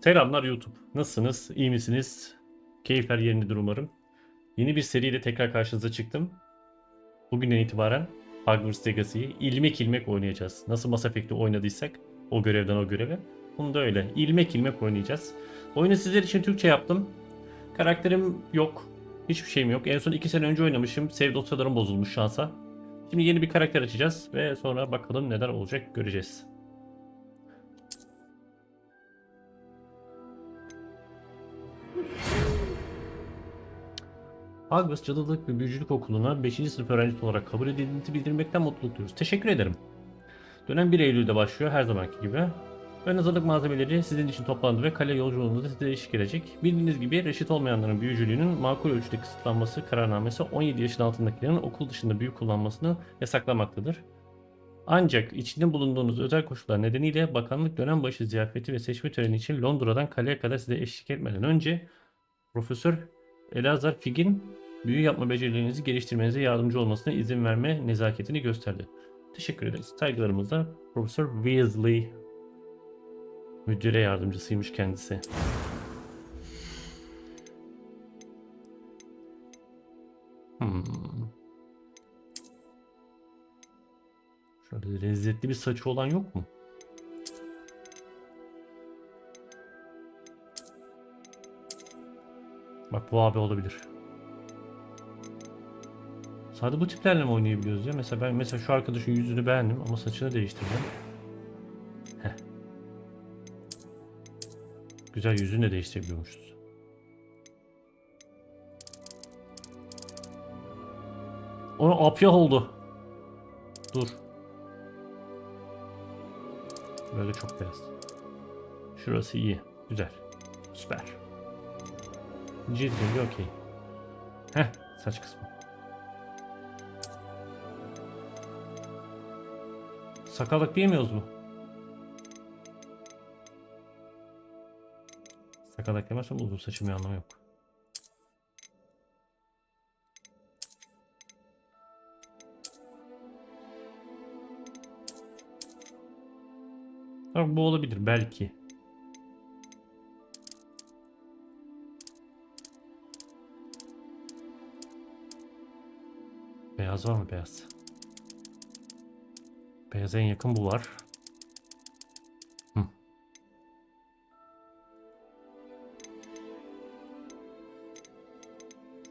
Selamlar YouTube. Nasılsınız? İyi misiniz? Keyifler yerindedir umarım. Yeni bir seriyle tekrar karşınıza çıktım. Bugünden itibaren Hogwarts Legacy'yi ilmek ilmek oynayacağız. Nasıl Mass Effect'i oynadıysak o görevden o göreve. Bunu da öyle ilmek ilmek oynayacağız. Oyunu sizler için Türkçe yaptım. Karakterim yok. Hiçbir şeyim yok. En son 2 sene önce oynamışım. Save dosyalarım bozulmuş şansa. Şimdi yeni bir karakter açacağız ve sonra bakalım neler olacak göreceğiz. Hogwarts Cadılık ve Büyücülük Okulu'na 5. sınıf öğrencisi olarak kabul edildiğinizi bildirmekten mutluluk duyuyoruz. Teşekkür ederim. Dönem 1 Eylül'de başlıyor her zamanki gibi. Ön hazırlık malzemeleri sizin için toplandı ve kale yolculuğunuzda size eşlik edecek. Bildiğiniz gibi reşit olmayanların büyücülüğünün makul ölçüde kısıtlanması kararnamesi 17 yaşın altındakilerin okul dışında büyü kullanmasını yasaklamaktadır. Ancak içinde bulunduğunuz özel koşullar nedeniyle bakanlık dönem başı ziyafeti ve seçme töreni için Londra'dan kaleye kadar size eşlik etmeden önce Profesör Elazar Figg'in büyü yapma becerilerinizi geliştirmenize yardımcı olmasına izin verme nezaketini gösterdi. Teşekkür ederiz. Saygılarımızla Profesör Weasley. Müdüre yardımcısıymış kendisi. Şöyle lezzetli bir saçı olan yok mu? Bak bu abi olabilir. Sadece bu tiplerle mi oynayabiliyoruz ya? Mesela ben şu arkadaşın yüzünü beğendim ama saçını değiştireceğim. Heh. Güzel, yüzünü de değiştirebiliyormuşuz. O apyah oldu. Dur. Böyle çok beyaz. Şurası iyi. Güzel. Süper. Cildi okey. Heh, saç kısmı. Sakallık diyemiyoruz mu? Sakallık demezsem uzun saçım bir anlamı yok. Bak bu olabilir belki. Beyaz var mı beyaz? Beyaza en yakın bu var. Hı.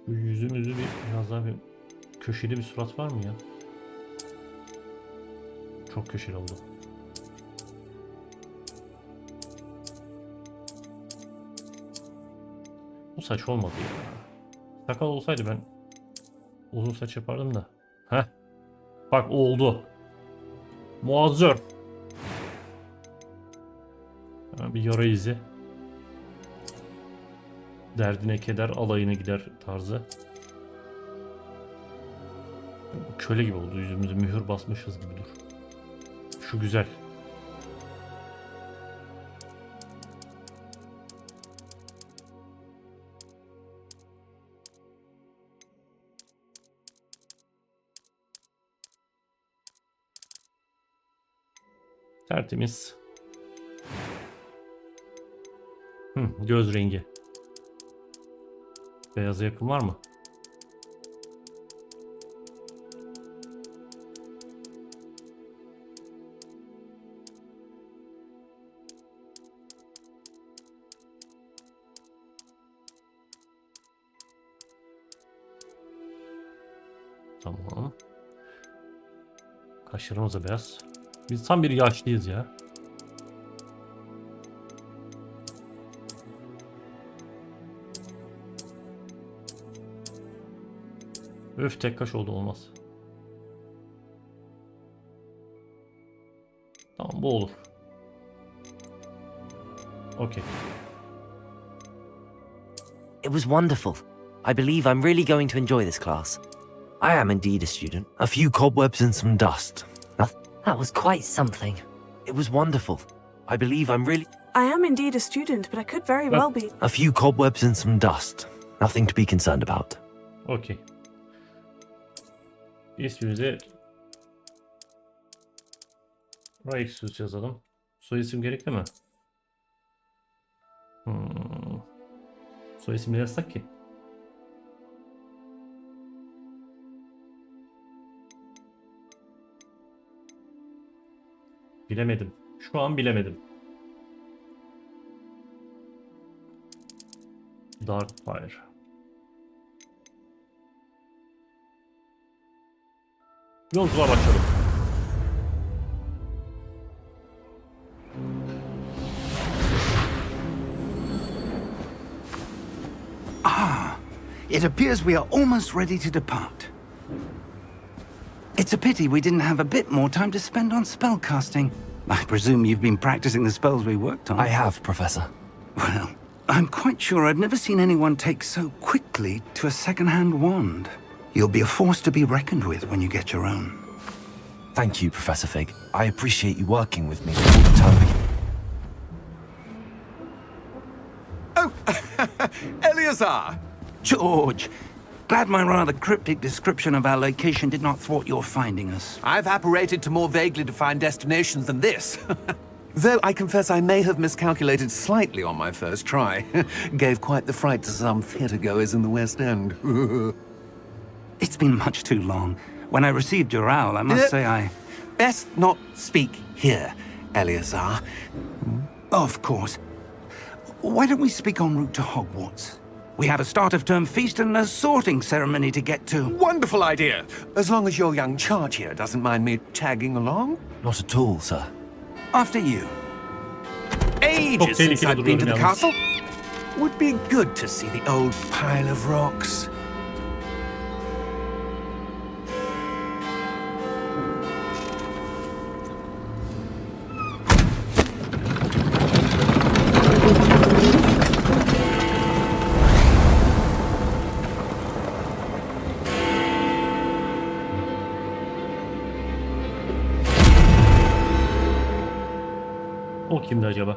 Bu yüzümüzü biraz daha bir köşeli bir surat var mı ya? Çok köşeli oldu. Bu saç olmadı ya. Sakal olsaydı ben uzun saç yapardım da. Heh. Bak oldu. Muazzam. Bir yara izi. Derdine keder, alayına gider tarzı. Köle gibi oldu. Yüzümüze mühür basmışız gibi dur. Şu güzel. Tertemiz. Göz rengi. Beyaza yakın var mı? Tamam. Kaşlarımız da beyaz. Biz tam bir yaşlıyız ya. Öf, tek kaş oldu, olmaz. Tamam, bu olur. Okay. It was wonderful. I believe I'm really going to enjoy this class. I am indeed a student. A few cobwebs and some dust. That was quite something. It was wonderful. I believe I'm really... I am indeed a student, but I could very well be. A few cobwebs and some dust. Nothing to be concerned about. Okay. İsmimize Raisus yazalım. Soy isim gerekli mi? Soy isimleri yazsak ki. Bilemedim. Şu an bilemedim. Darkfire. Yolculuğa başladık. It appears we are almost ready to depart. It's a pity we didn't have a bit more time to spend on spellcasting. I presume you've been practicing the spells we worked on. I have, Professor. Well, I'm quite sure I've never seen anyone take so quickly to a second-hand wand. You'll be a force to be reckoned with when you get your own. Thank you, Professor Fig. I appreciate you working with me all the time. Oh, Eleazar! George, glad my rather cryptic description of our location did not thwart your finding us. I've apparated to more vaguely defined destinations than this. Though I confess I may have miscalculated slightly on my first try. Gave quite the fright to some theatre-goers in the West End. It's been much too long. When I received your owl, I must say I... Best not speak here, Eleazar. Of course. Why don't we speak en route to Hogwarts? We have a start-of-term feast and a sorting ceremony to get to. Wonderful idea! As long as your young charge here doesn't mind me tagging along. Not at all, sir. After you. Ages since tehlikeli I've been to the duruyorum castle. Would be good to see the old pile of rocks. O kimdi acaba?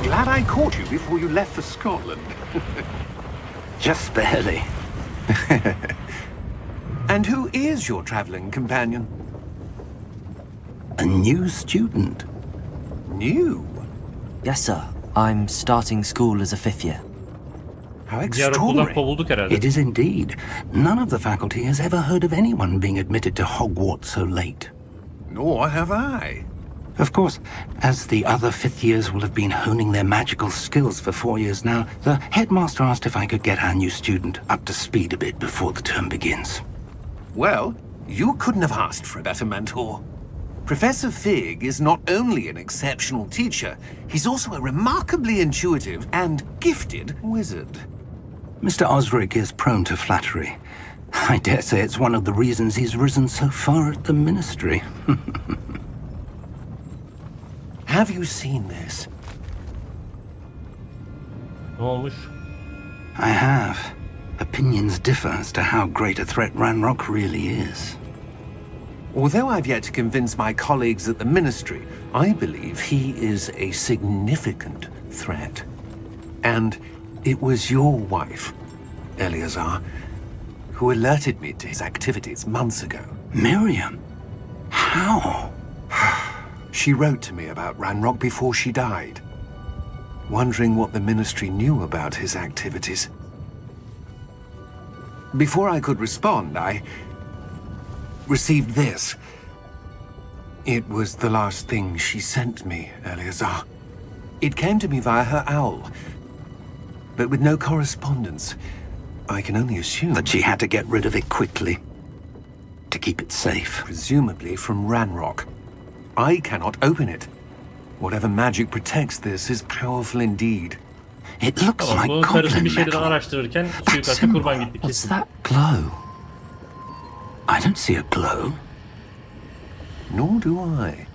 Glad I caught you before you left for Scotland. Just barely. And who is your traveling companion? A new student. New? Yes, sir. I'm starting school as a 5th year. How Diğer okuldan extraordinary. kovulduk herhalde. It is indeed. None of the faculty has ever heard of anyone being admitted to Hogwarts so late. Nor have I. Of course, as the other 5th years will have been honing their magical skills for 4 years now, the headmaster asked if I could get our new student up to speed a bit before the term begins. Well, you couldn't have asked for a better mentor. Professor Fig is not only an exceptional teacher, he's also a remarkably intuitive and gifted wizard. Mr. Osric is prone to flattery. I dare say it's one of the reasons he's risen so far at the ministry. Have you seen this? Ne olmuş? I have. Opinions differ as to how great a threat Ranrock really is. Although I've yet to convince my colleagues at the Ministry, I believe he is a significant threat. And it was your wife, Eleazar, who alerted me to his activities months ago. Miriam? How? She wrote to me about Ranrock before she died, wondering what the Ministry knew about his activities. Before I could respond, I received this. It was the last thing she sent me, Eleazar. It came to me via her owl, but with no correspondence. I can only assume That she had to get rid of it quickly. To keep it safe. presumably from Ranrock. I cannot open it. Whatever magic protects this is powerful indeed. It looks Tamam, like bu karısı goblin bir şeyleri metal. araştırırken That suikasta symbol. kurban gitti What's kesin. that glow? I don't see a glow. Nor do I.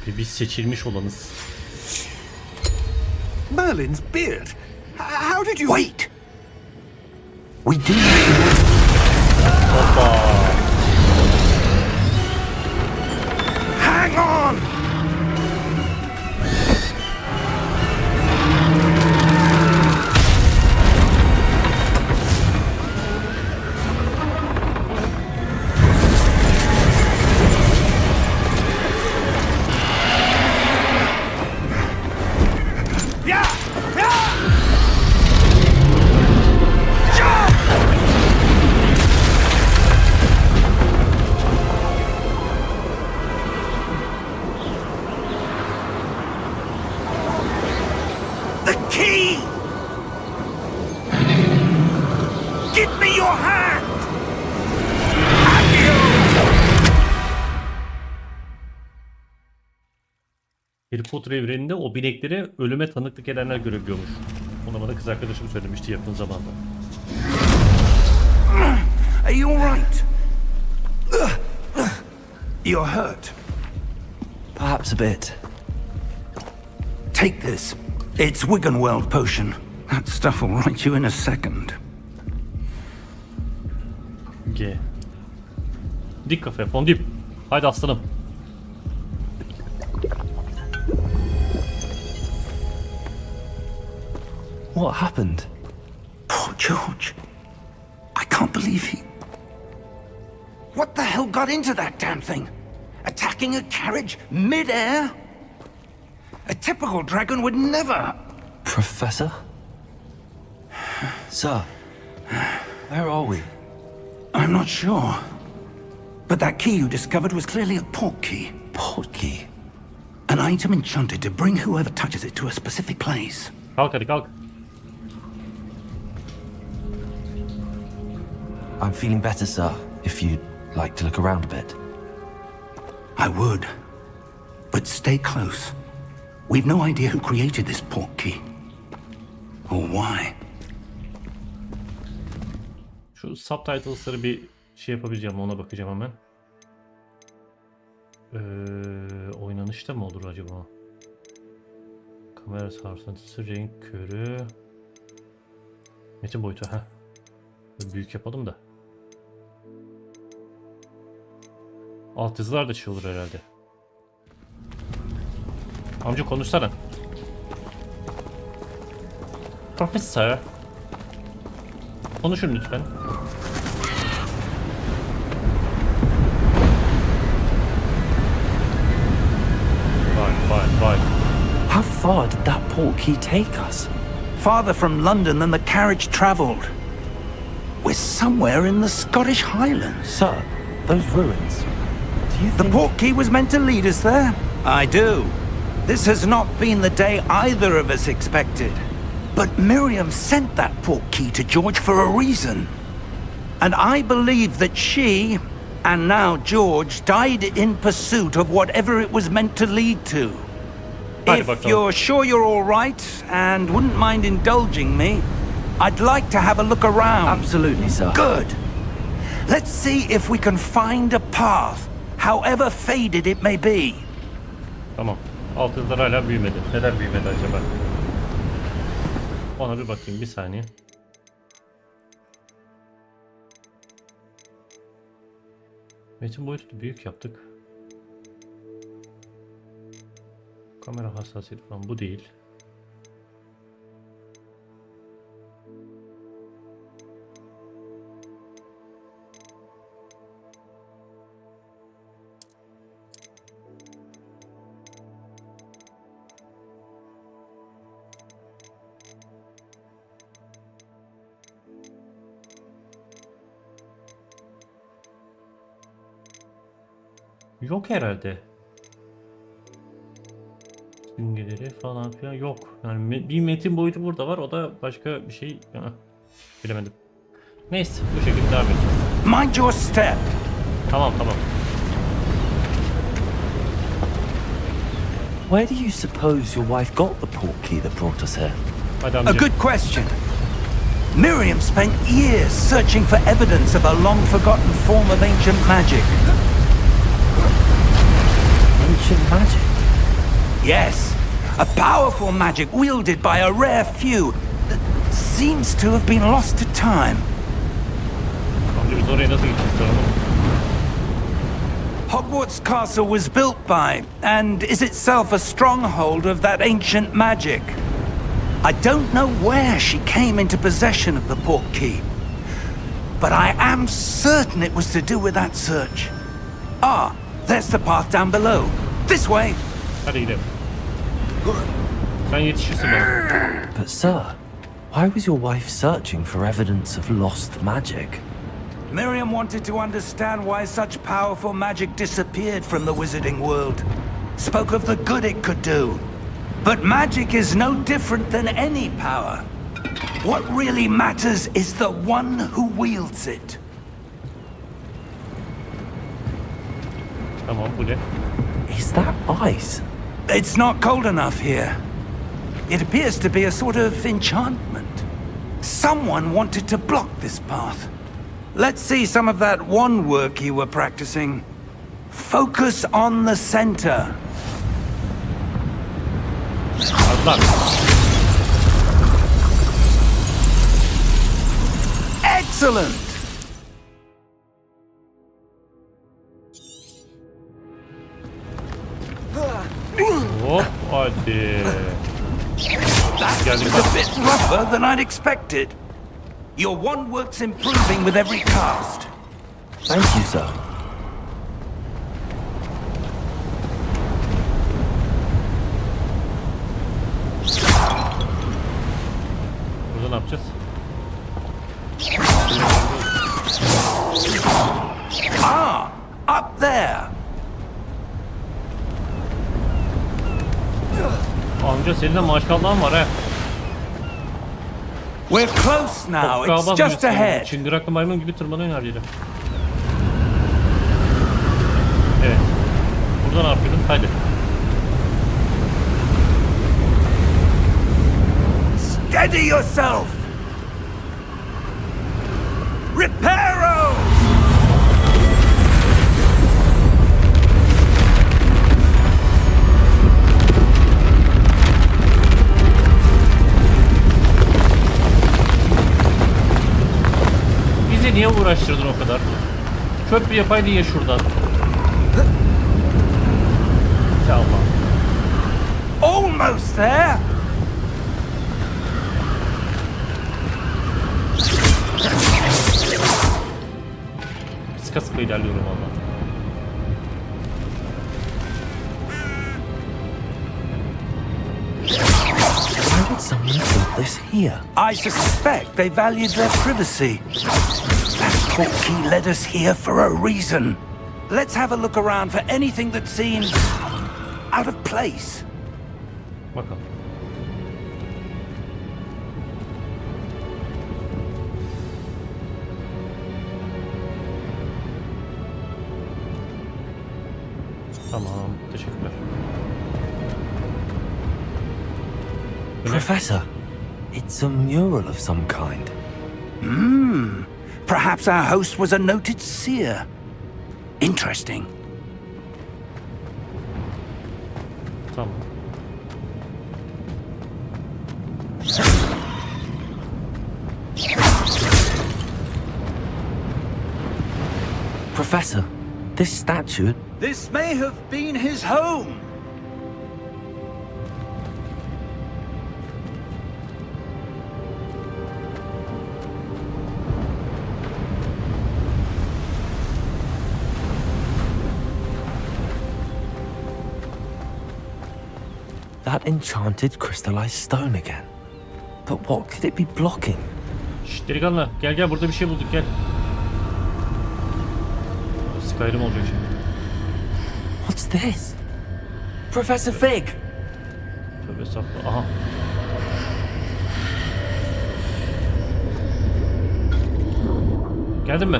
Ve biz seçilmiş olanız. Merlin's beard. How did you... Wait! We do. Hang on! Harry Potter evreninde o binekleri ölüme tanıklık edenler görebiliyormuş. Ona bana kız arkadaşım söylemişti yakın zamanda. Are you alright? You're hurt. Perhaps a bit. Take this. It's Wiggenweld potion. That stuff will right you in a second. G. Dik kafaya fondip. Haydi aslanım. What happened? Poor George. I can't believe he... What the hell got into that damn thing? Attacking a carriage mid-air? A typical dragon would never... Professor? Sir, where are we? I'm not sure. But that key you discovered was clearly a port key. Port key? An item enchanted to bring whoever touches it to a specific place. Kalk hadi kalk. I'm feeling better, sir, if you'd like to look around a bit. I would. But stay close. We've no idea who created this port key. Or why. Şu subtitles'ları bir şey yapabileceğim, ona bakacağım hemen. Oynanışta mı olur acaba? Kamera sarsıntısı, renk körü. Metin boyutu, ha. Büyük yapalım da. Alt yazılar da şey olur herhalde. Amca konuşsana. Profesör. Konuşun lütfen. Vay. How far did that port key take us? Farther from London than the carriage travelled. We're somewhere in the Scottish Highlands. Sir, those ruins. Do you The think... port key was meant to lead us there? I do. This has not been the day either of us expected. But Miriam sent that port key to George for a reason. And I believe that she, and now George, died in pursuit of whatever it was meant to lead to. If you're sure you're all right and wouldn't mind indulging me, I'd like to have a look around. Absolutely, sir. Good. Let's see if we can find a path, however faded it may be. Tamam. Alt yazılar hala büyümedi. Neden büyümedi acaba? Ona bir bakayım, bir saniye. Metin boyutu büyük yaptık. Kamera hassasiyeti falan bu değil. Yok herhalde. Simgeleri falan filan yok. Yani bir metin boyutu burada var. O da başka bir şey. Bilemedim. Neyse, bu şekilde devam edeceğiz. Mind your step. Tamam. Where do you suppose your wife got the port key that brought us here? Hadi A amca. good question. Miriam spent years searching for evidence of a long-forgotten form of ancient magic. Ancient magic. Yes, a powerful magic wielded by a rare few that seems to have been lost to time. Amca biz oraya nasıl gideceğiz soralım. Hogwarts Castle was built by, and is itself a stronghold of that ancient magic. I don't know where she came into possession of the portkey, but I am certain it was to do with that search. Ah, there's the path down below. This way. Hadi gidelim. Sen yetişirsin bana. But sir, why was your wife searching for evidence of lost magic? Miriam wanted to understand why such powerful magic disappeared from the wizarding world. Spoke of the good it could do. But magic is no different than any power. What really matters is the one who wields it. Tamam, bu ne? Is that ice? It's not cold enough here. It appears to be a sort of enchantment. Someone wanted to block this path. Let's see some of that wand work you were practicing. Focus on the center. Atlar. Excellent! Hop, hadi. That was a bit rougher than I'd expected. Your wand work's improving with every cast. Thank you, sir. Burada ne yapacağız? Ah, up there. Amca senin de maşallahın var ha. We're close now. It's just ahead. Çıngıraklı maymun gibi tırmanıyorsun her yere. Evet. Burada ne yapıyoruz? Hadi. Steady yourself. Reparo! Bizi niye uğraştırdın o kadar? Çöp bir yapaydın ya şuradan. Ya Allah. Almost there. Sıka sıka ilerliyorum valla. Why would someone build this here? I suspect they valued their privacy. That portkey led us here for a reason. Let's have a look around for anything that seems out of place. Bakalım. Tamam, teşekkürler. Professor, it's a mural of some kind. Perhaps our host was a noted seer. Interesting. Tamam. Professor, this statue... This may have been his home. That enchanted crystallized stone again. But what could it be blocking? Şşt delikanlı gel gel burada bir şey bulduk gel. Skyrim olacak şimdi. What's this? Professor Fig! Tövbe estağfurullah. Aha. Geldin mi?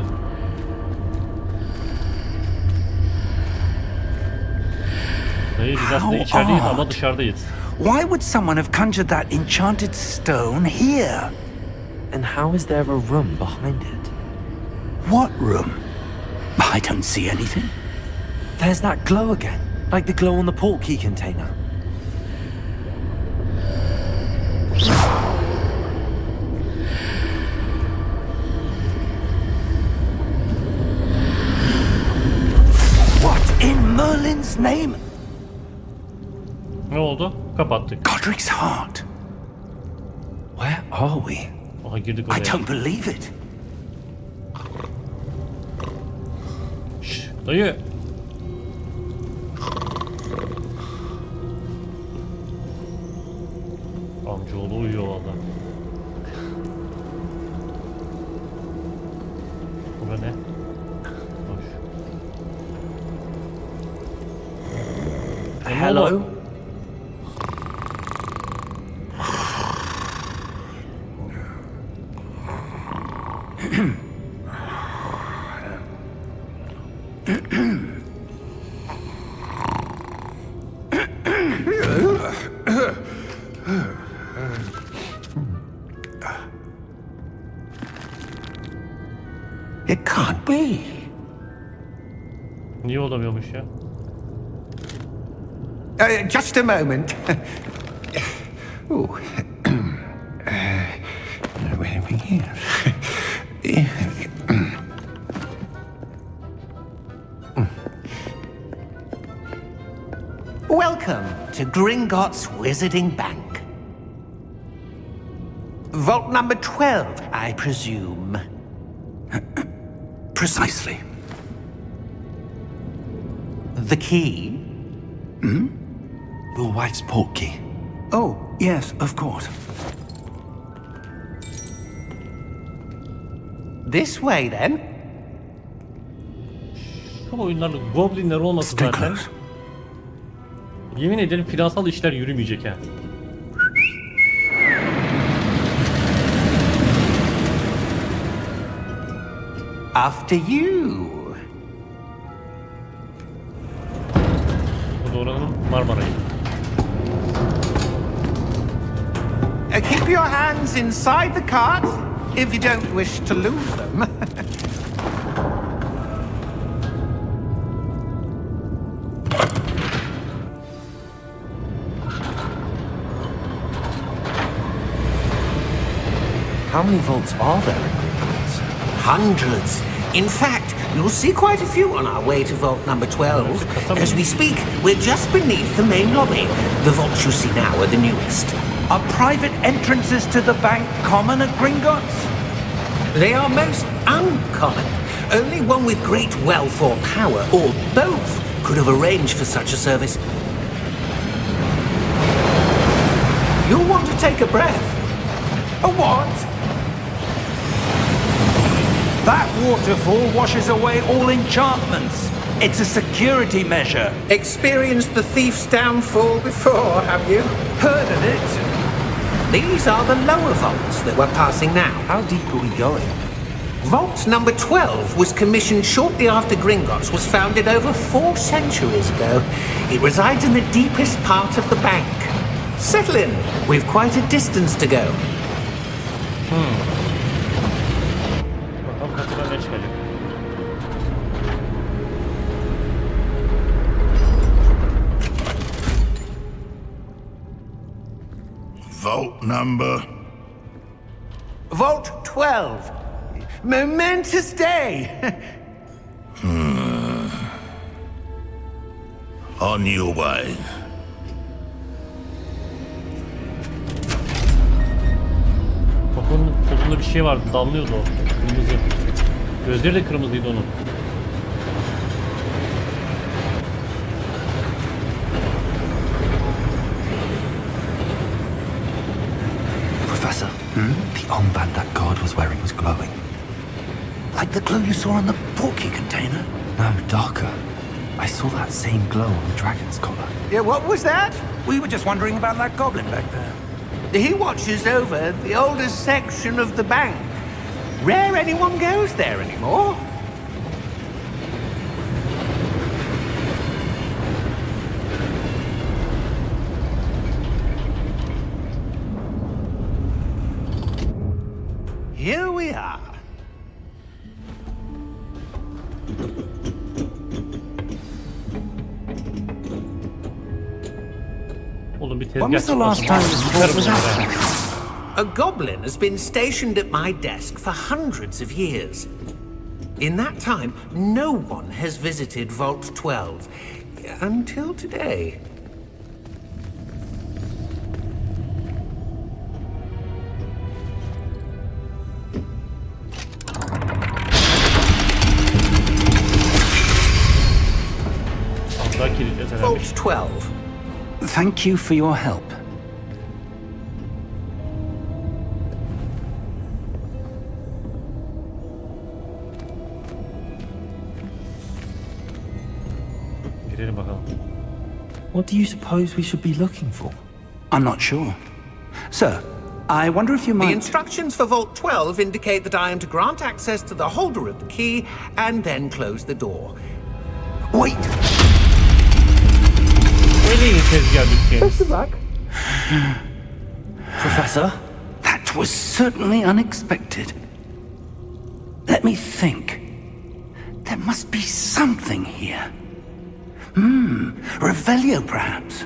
Hayır biz aslında How içerideyiz ama odd. dışarıdayız. Why would someone have conjured that enchanted stone here? And how is there a room behind it? What room? I don't see anything. There's that glow again, like the glow on the portkey container. What in Merlin's name? Ne oldu? Kapattık. Godric's heart. Where are we? Aha girdik I oraya. don't believe it. Şşş, dayı. Amcaoğlu uyuyor valla. Bu ne? Hoş. Hello? It can't be. Niye olamıyormuş ya? Just a moment. Ooh. Where are we here? Welcome to Gringotts Wizarding Bank. Vault number 12, I presume. Precisely. The key? Your wife's portkey. Oh, yes, of course. This way, then. Şu oyunlarda goblinler olmasa Stay zaten close. yemin ederim finansal işler yürümeyecek ha. After you. Bu doğranın Marmara'yı. Keep your hands inside the cart if you don't wish to lose them. How many vaults are there in Gringotts? Hundreds. In fact, you'll see quite a few on our way to vault number 12. As we speak, we're just beneath the main lobby. The vaults you see now are the newest. Are private entrances to the bank common at Gringotts? They are most uncommon. Only one with great wealth or power, or both, could have arranged for such a service. You'll want to take a breath. A what? That waterfall washes away all enchantments. It's a security measure. Experienced the thief's downfall before, have you? Heard of it? These are the lower vaults that we're passing now. How deep are we going? Vault number 12 was commissioned shortly after Gringotts was founded over 4 centuries ago. It resides in the deepest part of the bank. Settle in. We've quite a distance to go. Bakalım kapıdan ne çıkacak. Vault number. Vault 12. Momentous day. On your way. Kapının solunda bir şey vardı, damlıyordu o. Kırmızı. Gözleri de kırmızıydı onun. Professor, the armband that guard was wearing was glowing. Like the glow you saw on the portkey container? No, darker. I saw that same glow on the dragon's collar. Yeah, what was that? We were just wondering about that goblin back there. He watches over the oldest section of the bank. Rare anyone goes there anymore. Oğlum bir When tezgah was the last çıkmasın. time this vault was Çıkarım active? A goblin has been stationed at my desk for hundreds of years. In that time, no one has visited Vault 12 until today. Sandığa kilitli Vault önemli. 12. Thank you for your help. Girelim bakalım. What do you suppose we should be looking for? I'm not sure. Sir, I wonder if you The might... instructions for Vault 12 indicate that I am to grant access to the holder of the key and then close the door. Wait! Öyle iyi tezgah dükkanı. Professor? That was certainly unexpected. Let me think. There must be something here. Revelio, perhaps?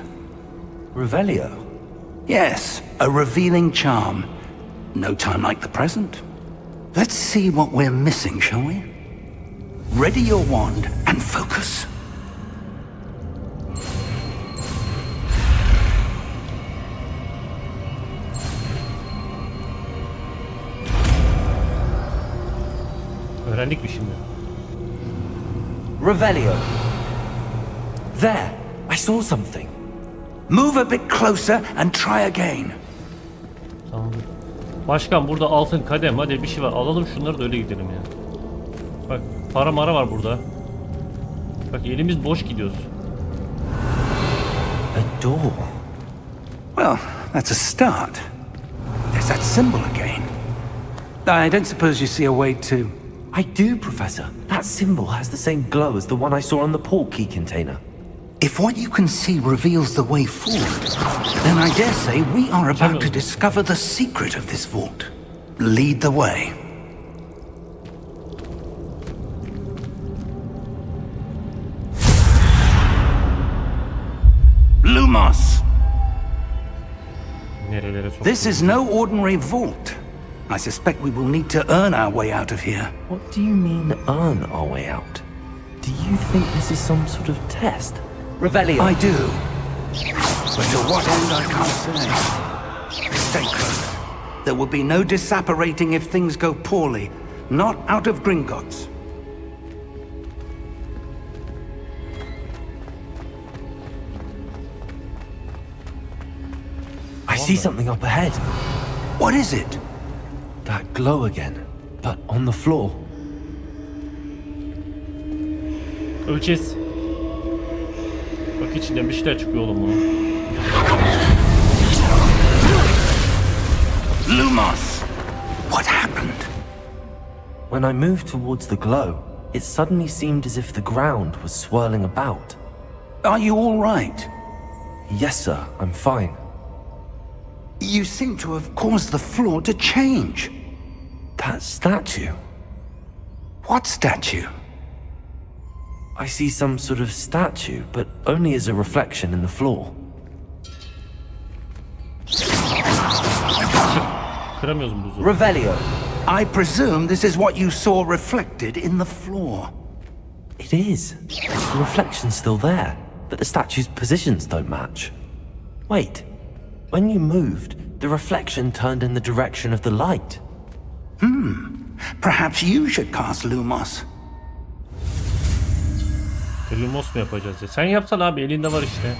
Revelio? Yes, a revealing charm. No time like the present. Let's see what we're missing, shall we? Ready your wand and focus. Öğrendik mi şimdi? Revelio. There, I saw something. Move a bit closer and try again. Tamam. Başkan burada altın kadem hadi bir şey var. Alalım şunları da öyle gidelim ya. Bak para mara var burada. Bak elimiz boş gidiyoruz. A door. Well, that's a start. There's that symbol again. I don't suppose you see a way to... I do, Professor. That symbol has the same glow as the one I saw on the port key container. If what you can see reveals the way forward, then I dare say we are about to discover the secret of this vault. Lead the way. Lumos! Nerelere soktuk? This is no ordinary vault. I suspect we will need to earn our way out of here. What do you mean, earn our way out? Do you think this is some sort of test? Revelio. I do. But to what end, I can't say. Stay close. There will be no disapparating if things go poorly. Not out of Gringotts. I see something up ahead. What is it? That glow again, but on the floor. Ölçeceğiz. Bak içinden bir şeyler çıkıyor oğlum bunu. Lumos! What happened? When I moved towards the glow, it suddenly seemed as if the ground was swirling about. Are you all right? Yes, sir, I'm fine. You seem to have caused the floor to change. That statue. What statue? I see some sort of statue, but only as a reflection in the floor. Kıramıyoruz mu buzu? Revelio. I presume this is what you saw reflected in the floor. It is. The reflection's still there, but the statue's positions don't match. Wait. When you moved, the reflection turned in the direction of the light. Perhaps you should cast Lumos. Lumos mu yapacağız ya? Sen yapsan abi elinde var işte.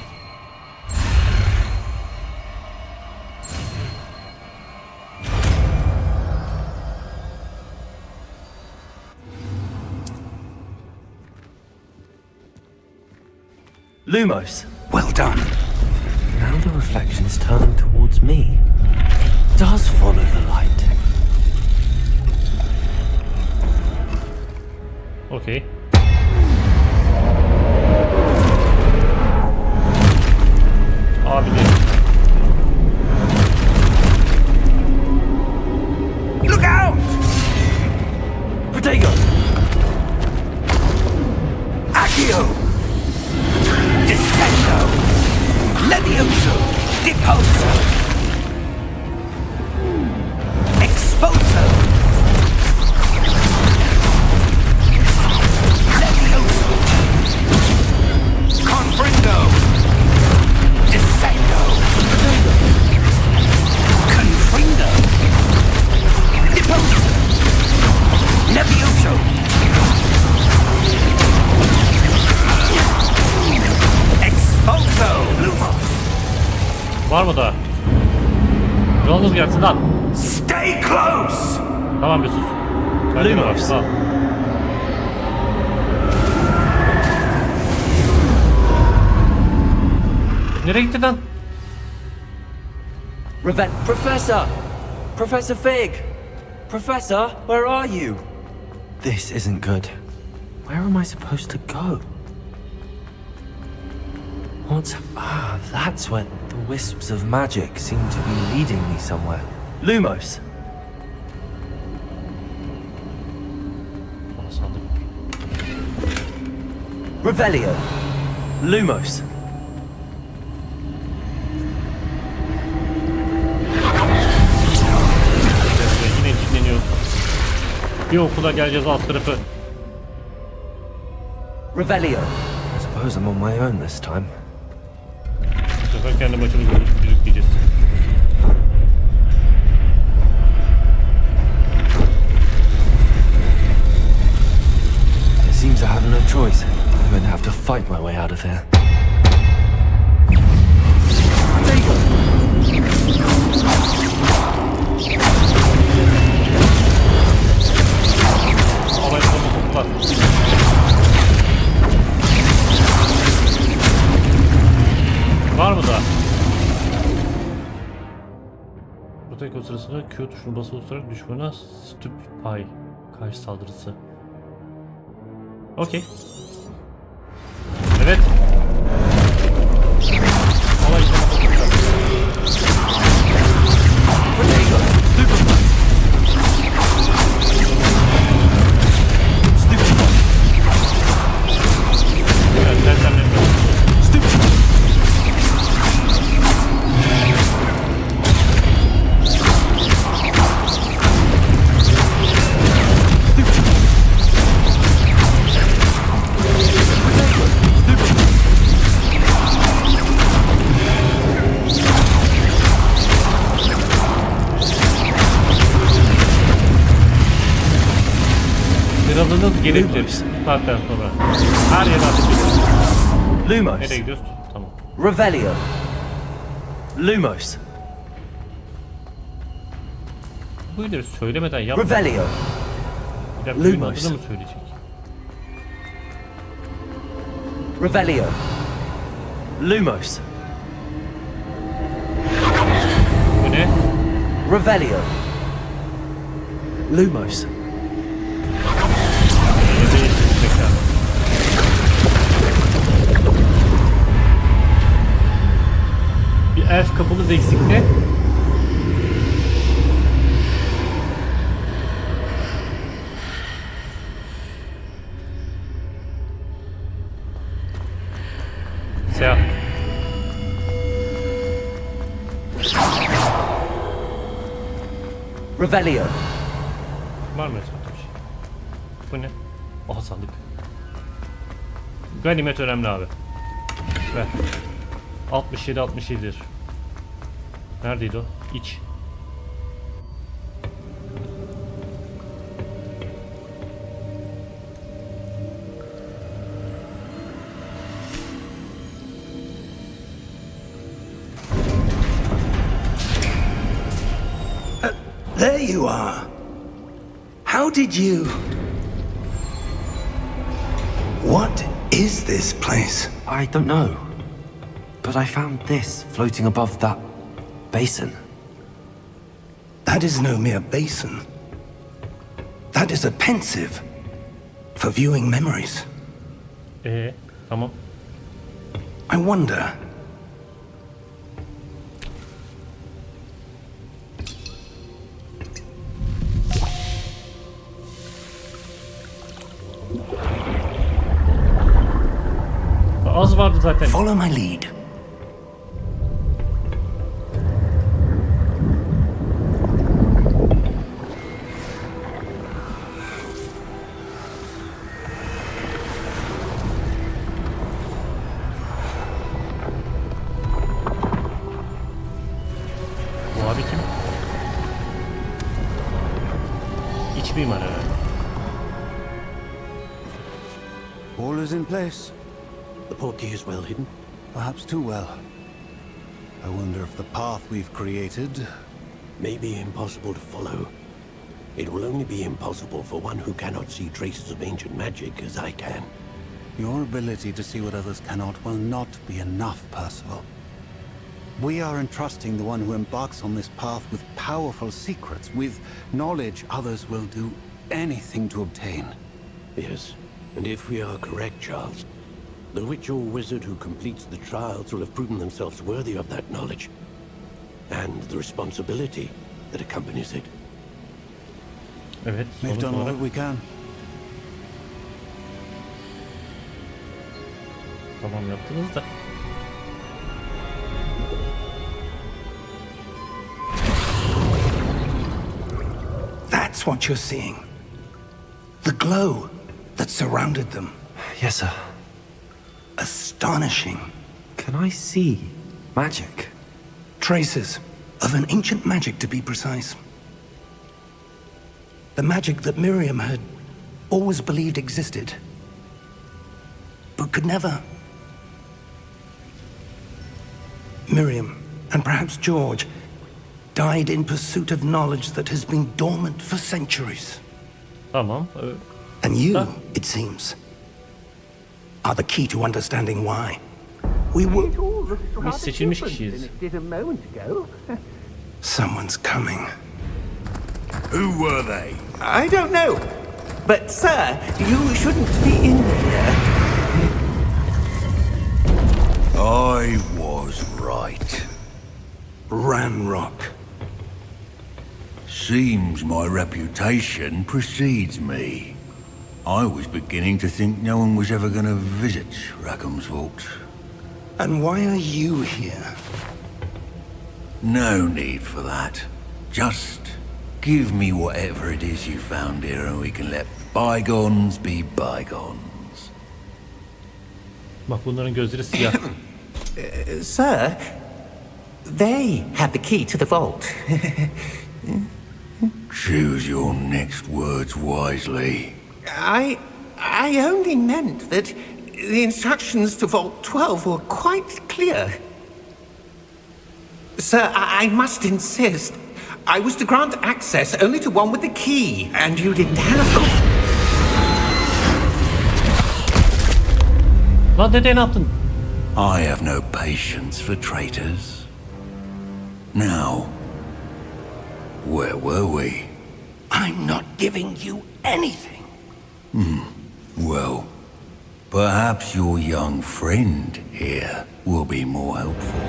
Lumos. Well done. Now the reflection is turning towards me. It does follow the light. Okey. Abi de. Look out! Protego! Deposo. Exposo. Levioso. Confringo. Descendo. Confringo. Deposo. Levioso. Exposo. Lumos. Var mı daha? Yolunuz gelsin lan. Stay close. Tamam bir sus. Bende mi var? Sağ. Nereye gitti lan? Professor! Professor Fig! Professor, where are you? This isn't good. Where am I supposed to go? What? Ah, that's where the wisps of magic seem to be leading me somewhere. Lumos! Aa, sandık. Revelio! Lumos! Yine dinleniyoruz. Bir okula geleceğiz alt tarafı. Revelio! I suppose I'm on my own this time. Bu sefer kendi maçımızı düzükleyeceğiz. It seems I have no choice. I'm going to have to fight my way out of here. There you go. Alay sonu okular. Var mı daha? Protokol sırasında Q tuşunu basılı tutarak düşmana stupefy karşı saldırısı. Okey. Evet. Alay sonu okular. Evet, sersemletme. Kralınız gerektir. Bu saatten sonra. Her yere ateş edin. Lumos! Nereye gidiyoruz? Tamam. Revelio! Lumos! Bu ileri söylemeden yapma. Revelio! Bir dakika suyun Lumos. adını mı söyleyecek? Revelio! Lumos! Bu ne? Revelio! Lumos! Yine değiştirecek yani. Bir elf kapımız eksikti. Seyahat. Revelio! Var mı etrafta bir şey? Bu ne? Aha sandık. Ganimet önemli abi. Ver. 67-67'dir. Neredeydi o? İç. There you are. How did you... What is this place? I don't know. But I found this floating above that basin. That is no mere basin. That is a pensive for viewing memories. Tamam. I wonder... Az vardı zaten. Follow my lead. All is in place. The portkey is well hidden. Perhaps too well. I wonder if the path we've created... May be impossible to follow. It will only be impossible for one who cannot see traces of ancient magic as I can. Your ability to see what others cannot will not be enough, Percival. We are entrusting the one who embarks on this path with powerful secrets, with knowledge others will do anything to obtain. Yes, and if we are correct, Charles, the witch or wizard who completes the trials will have proven themselves worthy of that knowledge, and the responsibility that accompanies it. Evet. We've sonuç done all olarak that we can. tamam yaptınız da. That's what you're seeing. The glow that surrounded them. Yes, sir. Astonishing. Can I see magic? Traces of an ancient magic, to be precise. The magic that Miriam had always believed existed, but could never. Miriam, and perhaps George, died in pursuit of knowledge that has been dormant for centuries. Tamam. And you, Huh? it seems, are the key to understanding why. We were... Biz seçilmiş kişiyiz. Someone's coming. Who were they? I don't know. But, sir, you shouldn't be in here. I was right. Ranrock. Seems my reputation precedes me. I was beginning to think no one was ever going to visit Rackham's vault. And why are you here? No need for that. Just give me whatever it is you found here and we can let bygones be bygones. Bak bunların gözleri siyah. Sir, they had the key to the vault. Choose your next words wisely. I only meant that the instructions to Vault 12 were quite clear. Sir, I must insist. I was to grant access only to one with the key, and you didn't have... Lan dede ne yaptın? I have no patience for traitors. Now, where were we? I'm not giving you anything. Well, perhaps your young friend here will be more helpful.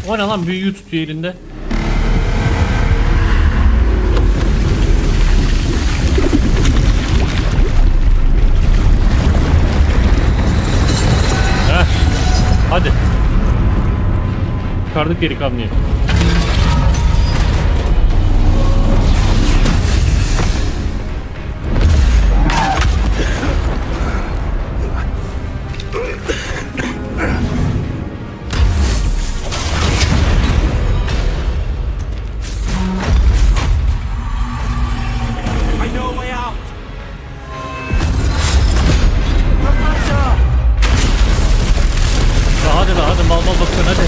O ne lan, büyüğü tutuyor elinde. Heh. Hadi. Çıkardık geri kanlıyı. Hadi mal bakıyorsun hadi.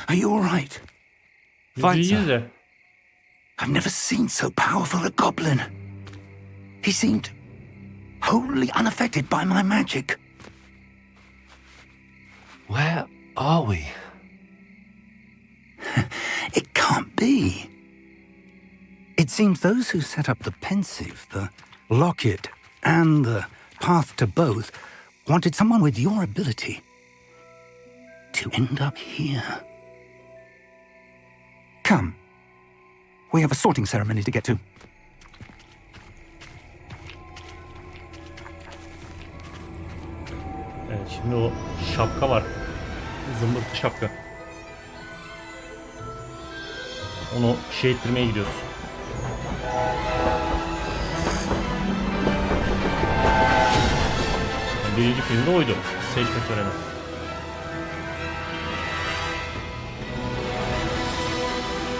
Are you all right? Biz iyiyiz de. I've never seen so powerful a goblin. He seemed wholly unaffected by my magic. Where are we? It can't be. It seems those who set up the pensive, the locket, and the path to both wanted someone with your ability to end up here. Come. We have a sorting ceremony to get to. Evet, şimdi o şapka var. Zımbırtı şapka. Onu şey ettirmeye gidiyoruz. Yani birinci filmde oydu. Seçme töreni.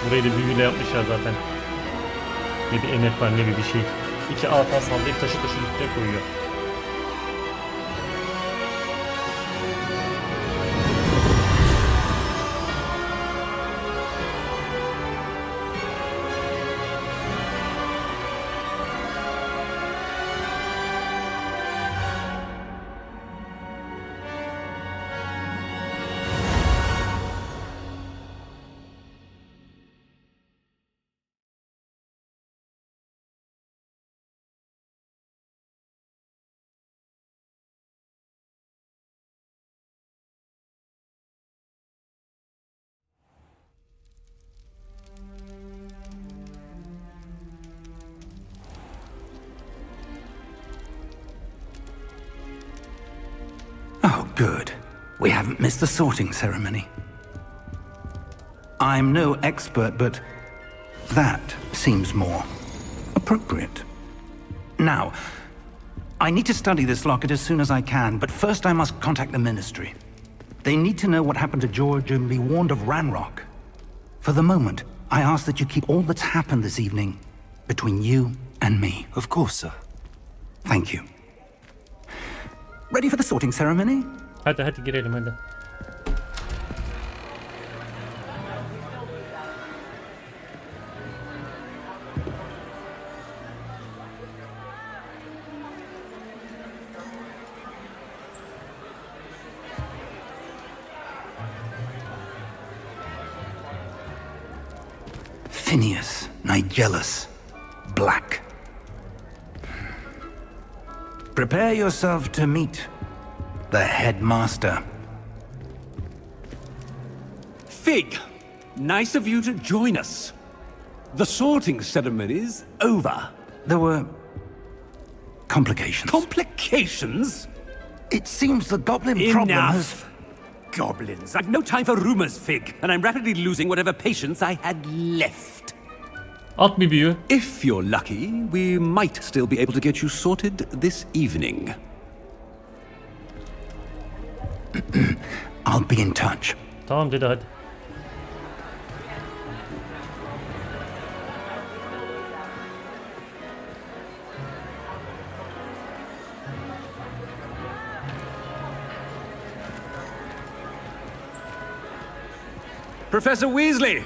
Burayı da büyüyle yapmışlar zaten. Ne bir emek var ne bir şey. İki ata sallayıp taşı üstüne koyuyor. Oh, good. We haven't missed the sorting ceremony. I'm no expert, but that seems more appropriate. Now, I need to study this locket as soon as I can, but first I must contact the Ministry. They need to know what happened to George and be warned of Ranrock. For the moment, I ask that you keep all that's happened this evening between you and me. Of course, sir. Thank you. Ready for the sorting ceremony? Hadi girelim hadi. Phineas, Nigellus, Black. Prepare yourself to meet the headmaster. Fig, nice of you to join us. The sorting ceremony's over. There were complications. Complications? It seems the goblin problem has... Enough! Goblins. I've no time for rumors, Fig, and I'm rapidly losing whatever patience I had left. At bir büyü. If you're lucky, we might still be able to get you sorted this evening. I'll be in touch. Tamam dedi hadi. Professor Weasley,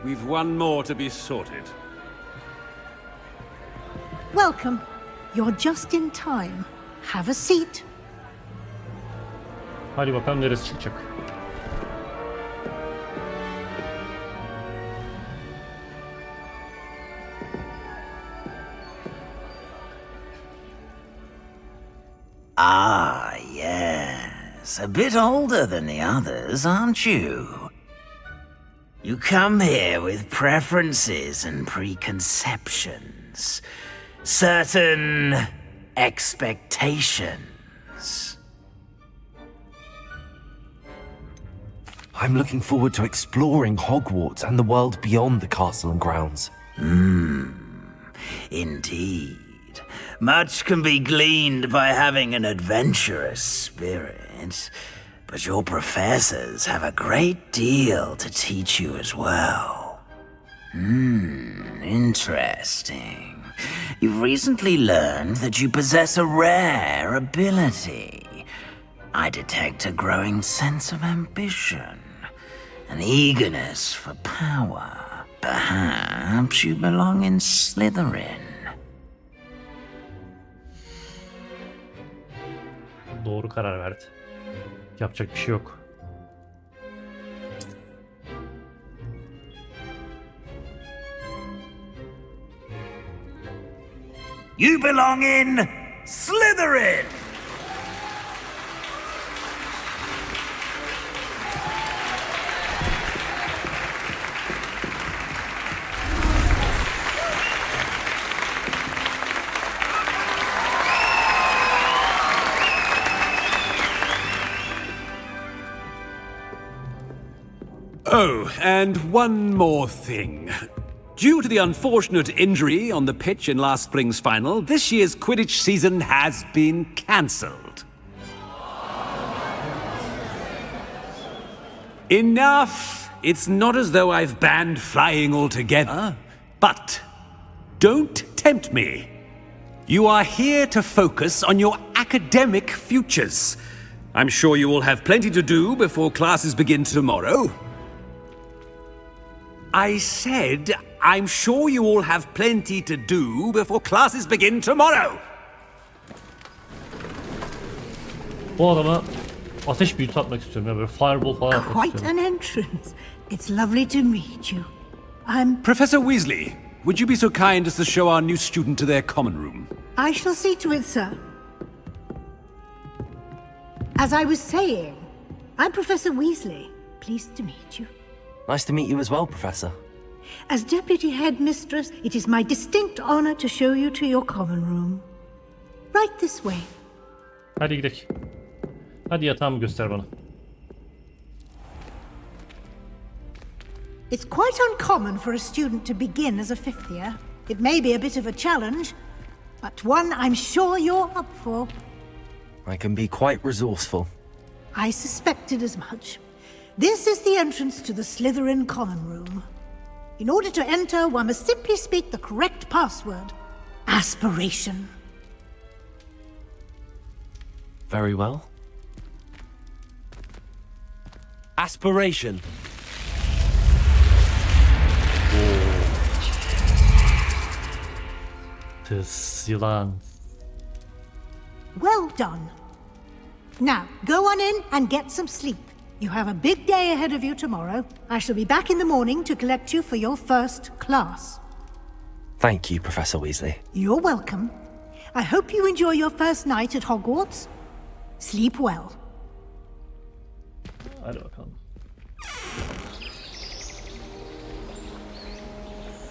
we've one more to be sorted. Welcome. You're just in time. Have a seat. Hadi bakalım neresi çıkacak. Ah, yes. A bit older than the others, aren't you? You come here with preferences and preconceptions. Certain expectations. I'm looking forward to exploring Hogwarts and the world beyond the castle and grounds. Indeed. Much can be gleaned by having an adventurous spirit, but your professors have a great deal to teach you as well. Interesting. You've recently learned that you possess a rare ability. I detect a growing sense of ambition, an eagerness for power. Perhaps you belong in Slytherin. Doğru karar verdi. Yapacak bir şey yok. You belong in Slytherin! Oh, and one more thing. Due to the unfortunate injury on the pitch in last spring's final, this year's Quidditch season has been cancelled. Enough! It's not as though I've banned flying altogether, but don't tempt me. You are here to focus on your academic futures. I'm sure you will have plenty to do before classes begin tomorrow. I said, I'm sure you all have plenty to do before classes begin tomorrow. Bu adama ateş büyütü atmak istiyorum ya, böyle fireball falan atmak Quite istiyorum. an entrance. It's lovely to meet you. I'm... Professor Weasley, would you be so kind as to show our new student to their common room? I shall see to it, sir. As I was saying, I'm Professor Weasley. Pleased to meet you. Nice to meet you as well, Professor. As Deputy Headmistress, it is my distinct honor to show you to your common room. Right this way. Hadi gidelim. Hadi yatağımı göster bana. It's quite uncommon for a student to begin as a fifth year. It may be a bit of a challenge, but one I'm sure you're up for. I can be quite resourceful. I suspected as much. This is the entrance to the Slytherin common room. In order to enter, one must simply speak the correct password. Aspiration. Very well. Aspiration. Tıs yılan. Well done. Now, go on in and get some sleep. You have a big day ahead of you tomorrow. I shall be back in the morning to collect you for your first class. Thank you, Professor Weasley. You're welcome. I hope you enjoy your first night at Hogwarts. Sleep well. Hadi bakalım.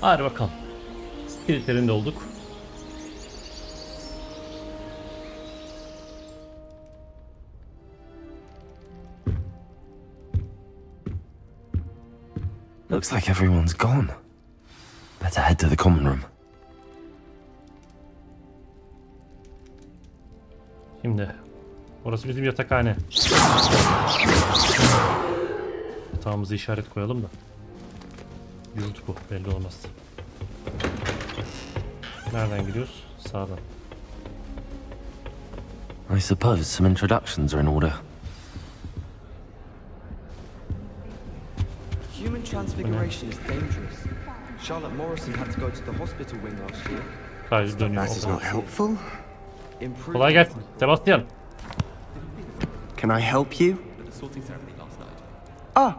Hadi bakalım. Slytherin'de olduk. Looks like everyone's gone. Better head to the common room. Şimdi orası bizim yatakhane. Yatağımızı işaret koyalım da. Yurt bu, belli olmaz. Nereden gidiyoruz? Sağdan. I suppose some introductions are in order. Human transfiguration is dangerous. Charlotte Morrison had to go to the hospital wing last year. Sadece dönüyor. That is not helpful. Kolay gelsin. Sebastian. Can I help you? Ah,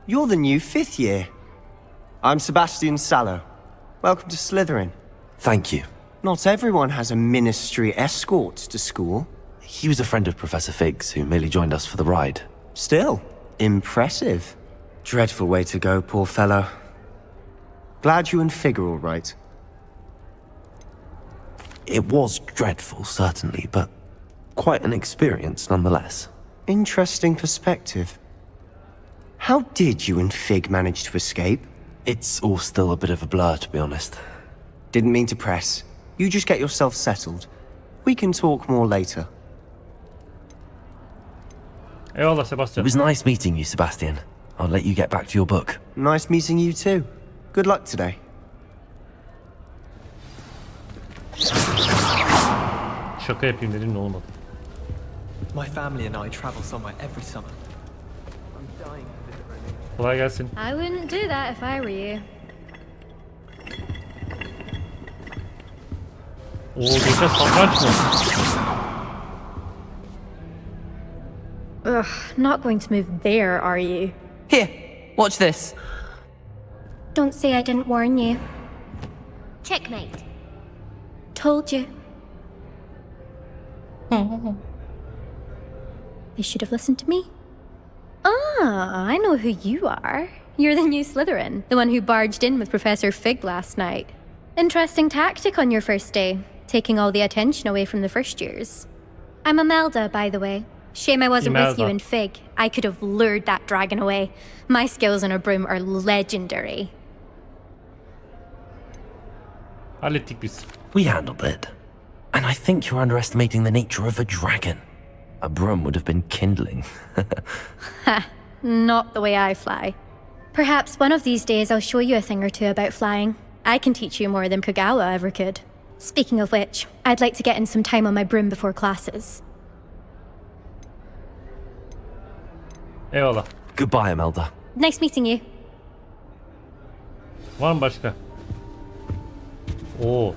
you're the new fifth year. I'm Sebastian Sallow. Welcome to Slytherin. Thank you. Not everyone has a ministry escort to school. He was a friend of Professor Fig's who merely joined us for the ride. Still, impressive. Dreadful way to go, poor fellow. Glad you and Fig are all right. It was dreadful, certainly, but quite an experience nonetheless. Interesting perspective. How did you and Fig manage to escape? It's all still a bit of a blur, to be honest. Didn't mean to press. You just get yourself settled. We can talk more later. Eyvallah Sebastian. It was nice meeting you, Sebastian. I'll let you get back to your book. Nice meeting you too. Good luck today. Şaka yapayım dedim de olmadı. My family and I travel somewhere every summer. I'm dying to visit Rome. Kolay gelsin. I wouldn't do that if I were you. Oo, geçen satranç mı? Ugh, not going to move there, are you? Here, watch this. Don't say I didn't warn you. Checkmate. Told you. They should have listened to me. Ah, I know who you are. You're the new Slytherin, the one who barged in with Professor Fig last night. Interesting tactic on your first day, taking all the attention away from the first years. I'm Imelda, by the way. Shame I wasn't with you Imelda. in Fig. I could have lured that dragon away. My skills on a broom are legendary. Hallettik biz. We handled it. And I think you're underestimating the nature of a dragon. A broom would have been kindling. Ha, not the way I fly. Perhaps one of these days I'll show you a thing or two about flying. I can teach you more than Kagawa ever could. Speaking of which, I'd like to get in some time on my broom before classes. Eyvallah. Goodbye, Imelda. Nice meeting you. Var mı başka? Oo,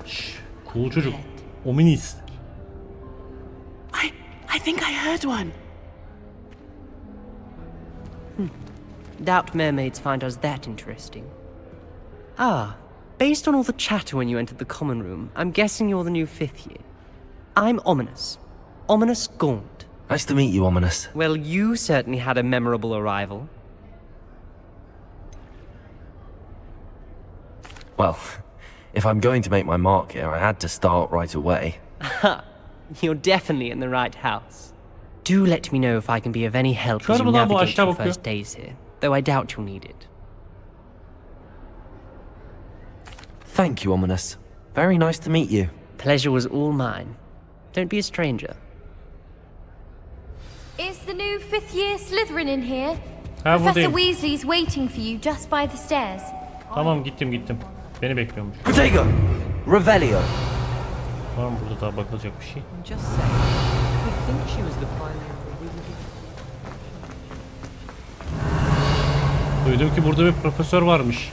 cool çocuk. Ominist. I think I heard one. Doubt mermaids find us that interesting. Ah, based on all the chatter when you entered the common room, I'm guessing you're the new 5th year. I'm Ominous. Ominous Gaunt. Nice to meet you, Ominous. Well, you certainly had a memorable arrival. Well, if I'm going to make my mark here, I had to start right away. Ha! You're definitely in the right house. Do let me know if I can be of any help as you Şuradan bu navigate aşağı your bakıyor. first days here, though I doubt you'll need it. Thank you, Ominous. Very nice to meet you. Pleasure was all mine. Don't be a stranger. Is the new 5th year Slytherin in here? Ha, Professor buradayım. Weasley's waiting for you just by the stairs. Tamam, gittim. Beni bekliyormuş. Protego! Revelio! Var mı burada daha bakılacak bir şey? Just saying. I think she was the pioneer of the Duydum ki burada bir profesör varmış.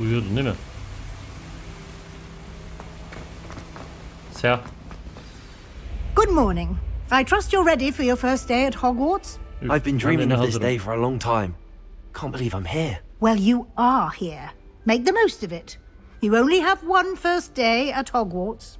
Uyuyordun değil mi? Seha. Good morning. I trust you're ready for your first day at Hogwarts? I've been dreaming of this day for a long time. Can't believe I'm here. Well, you are here. Make the most of it. You only have one first day at Hogwarts.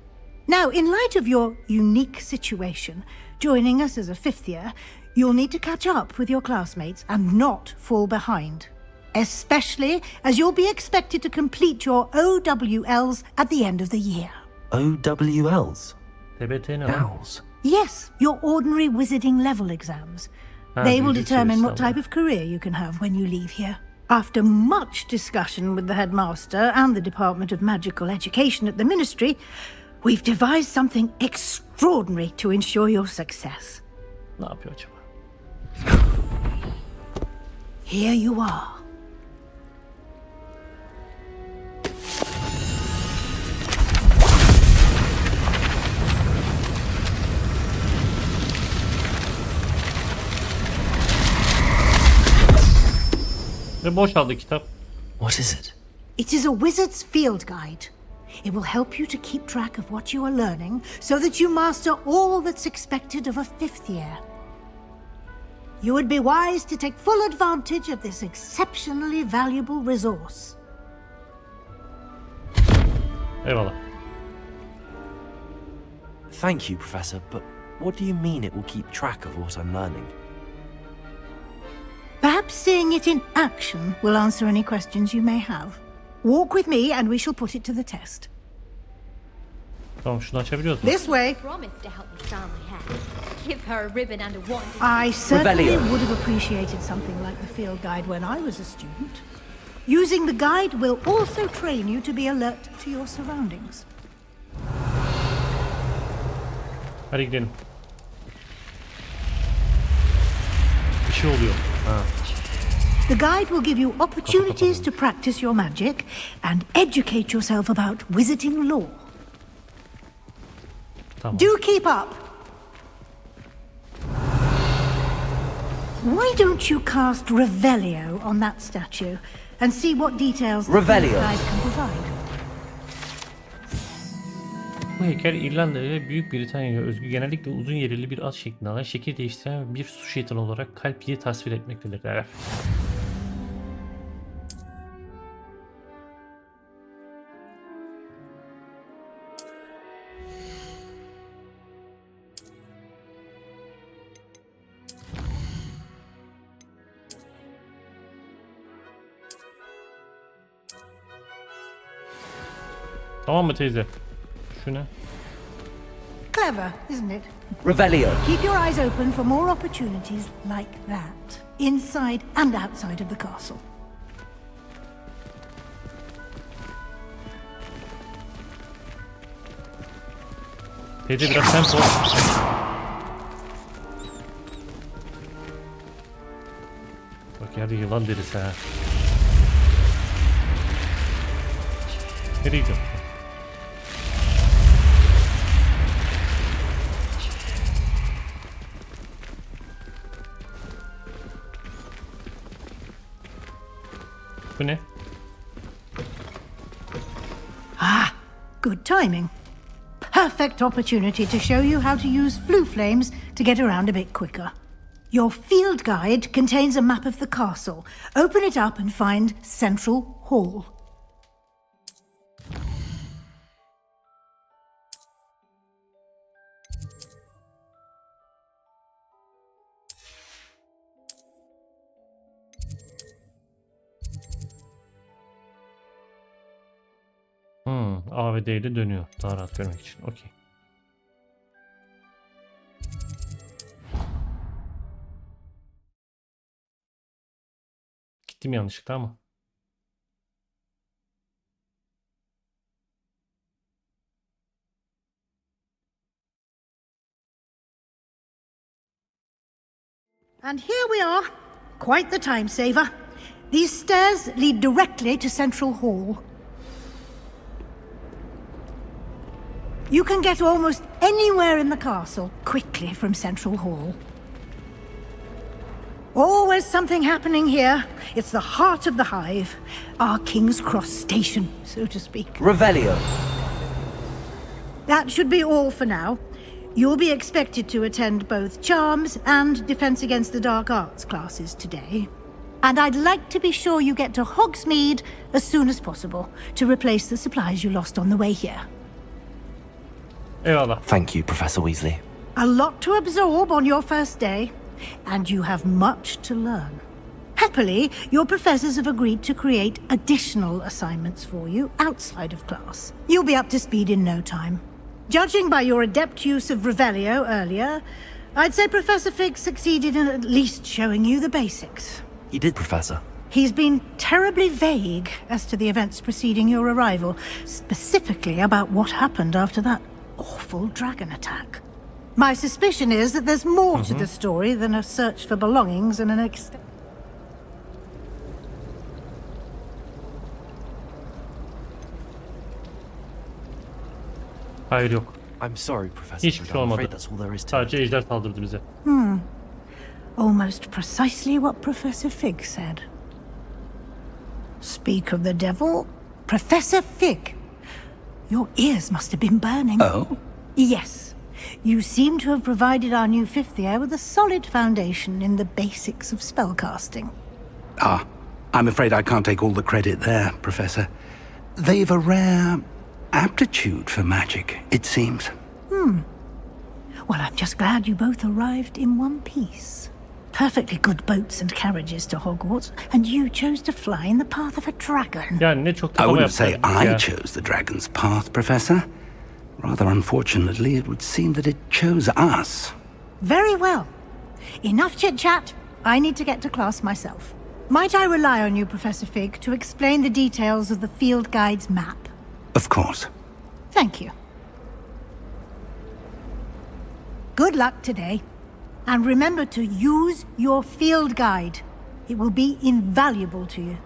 Now, in light of your unique situation, joining us as a 5th year, you'll need to catch up with your classmates and not fall behind. Especially as you'll be expected to complete your OWLs at the end of the year. OWLs? TBT ne? Owls? Yes, your ordinary wizarding level exams. They will determine what type of career you can have when you leave here. After much discussion with the headmaster and the Department of Magical Education at the Ministry, we've devised something extraordinary to ensure your success. Ne yapıyor acaba? Here you are. Ve boşaldı kitap. What is it? It is a wizard's field guide. It will help you to keep track of what you are learning so that you master all that's expected of a 5th year. You would be wise to take full advantage of this exceptionally valuable resource. Eyvallah. Thank you, Professor, but what do you mean it will keep track of what I'm learning? Perhaps seeing it in action will answer any questions you may have. Walk with me and we shall put it to the test. Tamam, şunu açabiliyoruz mu? This way. Promise to help me style my hair. Give her a ribbon and a wand. I certainly Revelio. would have appreciated something like the field guide when I was a student. Using the guide will also train you to be alert to your surroundings. Hadi gidelim. Bir şey oluyor. Ha. The guide will give you opportunities to practice your magic and educate yourself about wizarding lore. Tamam. Do keep up. Why don't you cast Revelio on that statue and see what details the field Revelio. guide can provide? Bu heykel İrlanda ve Büyük Britanya'ya özgü genellikle uzun yerili bir at şeklinde alan şekil değiştiren bir su şeytanı olarak kalpliyi tasvir etmektedir. Evet. Tamam mı teyze? Şu ne? Clever, isn't it? Revelio. Keep your eyes open for more opportunities like that, inside and outside of the castle. Teyze biraz tempo. Bak ya bir yılan derisi ha. Nereye gidiyorsun? Bu ne? Ah, good timing. Perfect opportunity to show you how to use flue flames to get around a bit quicker. Your field guide contains a map of the castle. Open it up and find Central Hall. A ve D ile dönüyor. Daha rahat görmek için. Okey. Gittim yanlışlıkla ama. And here we are. Quite the time saver. These stairs lead directly to Central Hall. You can get almost anywhere in the castle quickly from Central Hall. Always something happening here. It's the heart of the hive. Our King's Cross station, so to speak. Revelio. That should be all for now. You'll be expected to attend both Charms and Defense Against the Dark Arts classes today. And I'd like to be sure you get to Hogsmeade as soon as possible to replace the supplies you lost on the way here. Eyvallah. Thank you, Professor Weasley. A lot to absorb on your first day, and you have much to learn. Happily, your professors have agreed to create additional assignments for you outside of class. You'll be up to speed in no time. Judging by your adept use of Revelio earlier, I'd say Professor Fig succeeded in at least showing you the basics. He did, Professor. He's been terribly vague as to the events preceding your arrival, specifically about what happened after that awful dragon attack. My suspicion is that there's more to the story than a search for belongings and an Hayır yok. I'm sorry, Professor. Hiçbir şey olmadı. Sadece ejder saldırdı bize. Almost precisely what Professor Fig said. Speak of the devil, Professor Fig. Your ears must have been burning. Oh? Yes. You seem to have provided our new fifth year with a solid foundation in the basics of spellcasting. Ah, I'm afraid I can't take all the credit there, Professor. They've a rare aptitude for magic, it seems. Well, I'm just glad you both arrived in one piece. Perfectly good boats and carriages to Hogwarts, and you chose to fly in the path of a dragon. Yani ne çok I hava wouldn't say yaptılar I ya. chose the dragon's path, Professor. Rather unfortunately, it would seem that it chose us. Very well. Enough chit-chat. I need to get to class myself. Might I rely on you, Professor Fig, to explain the details of the field guide's map? Of course. Thank you. Good luck today. And remember to use your field guide. It will be invaluable to you.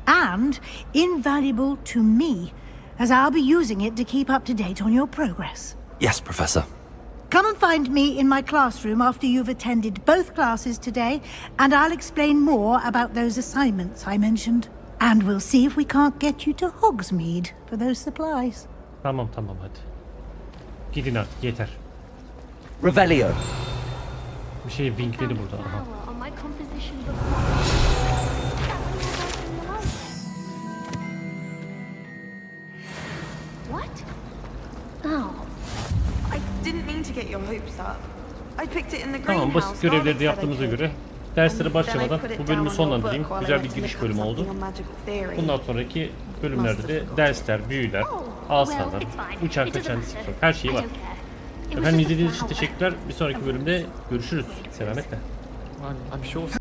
And invaluable to me, as I'll be using it to keep up to date on your progress. Yes, Professor. Come and find me in my classroom after you've attended both classes today, and I'll explain more about those assignments I mentioned. And we'll see if we can't get you to Hogsmeade for those supplies. Tamam hadi. Gidin artık yeter. Revelio. Bir şey winkledi burada. Aha. What? Oh. I didn't mean to get your hopes up. I picked it in the Tamam, greenhouse. basit görevleri de yaptığımıza göre derslere başlamadan bu bölümü sonlandırayım. Güzel bir giriş bölümü oldu. Bundan sonraki bölümlerde de dersler, büyüler, asalar, uçan kaçan stok, her şeyi var. Efendim izlediğiniz için teşekkürler. Bir sonraki bölümde görüşürüz. Selametle. I'm sure.